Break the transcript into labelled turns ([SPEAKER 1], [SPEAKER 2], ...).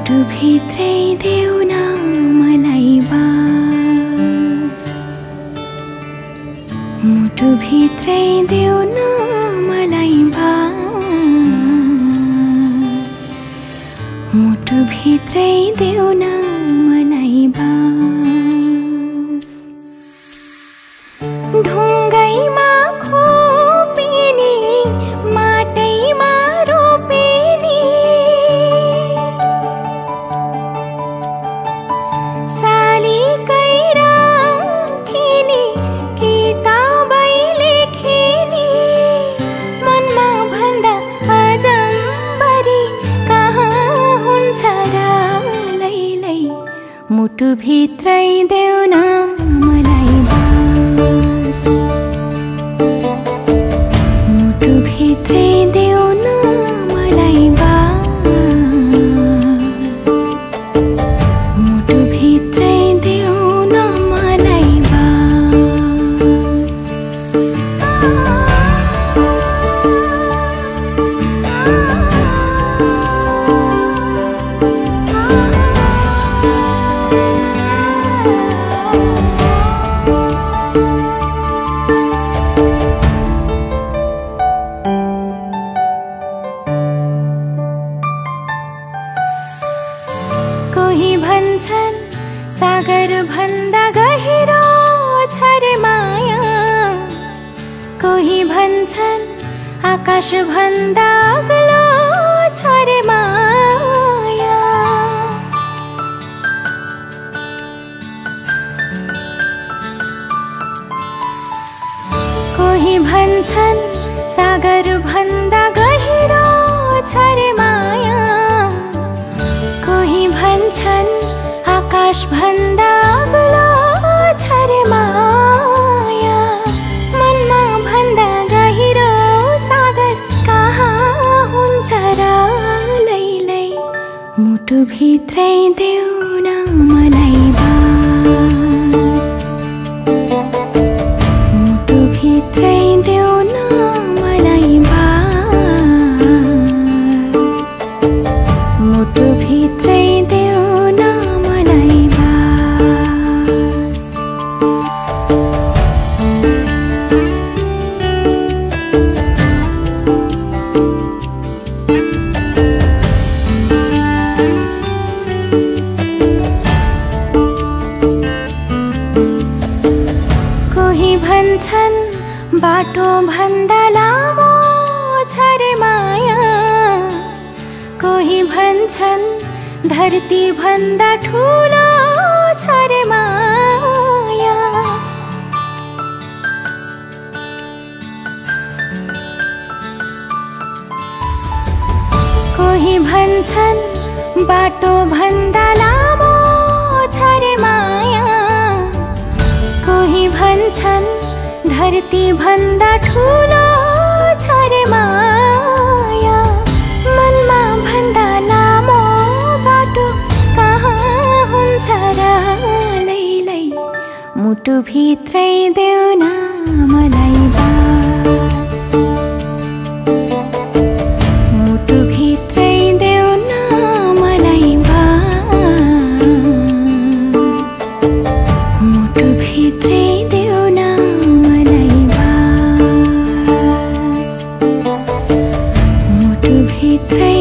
[SPEAKER 1] भित्रै देऊ न मलाई बास, मुटु भित्रै देऊ न मलाई बास, मुटु भित्रै देऊ न मलाई बास। ढुङ्गैमा खोपिनी माटैमा रोपिनी, सालीकै राखिनी किताबै लेखिनी, मनमा भन्दा अजम्बरी कहाँ हुन्छ र लैलै, मुटु भित्रै देऊ न मलाई बास, मुटु भित्रै देऊ न मलाई बास, मुटु भित्रै देऊ न मलाई बास। कोही भन्छन् सागर भन्दा गहिरो छ रे माया, कोही भन्छन् आकाश भन्दा अग्लो छ रे माया। कोही भन्छन् सागर भन्दा गहिरो छ रे माया, कोही भन्छन् आकाश भन्दा अग्लो छ रे माया। मनमा भन्दा गहिरो सागर कहाँ हुन्छ र लैलै, मुटु भित्रै देऊ न मलाई बास, मुटु भित्रै देऊ न मलाई बास, मुटु भित्रै देऊ न मलाई बास। कोही भन्छन् बाटो भन्दा लामो छ रे माया, कोही भन्छन् धरती भन्दा ठुलो छ रे माया। कोही भन्छन् बाटो भन्दा लामो छ रे माया, कोही भन्छन् धरती भन्दा ठुलो छ रे माया। मनमा भन्दा लामो बाटो कहाँ हुन्छ र लैलै, मुटु भित्रै देऊ न मलाई बास, मुटु भित्रै देऊ न मलाई बास, मुटु भित्रै देऊ न मलाई बास, मुटु भित्रै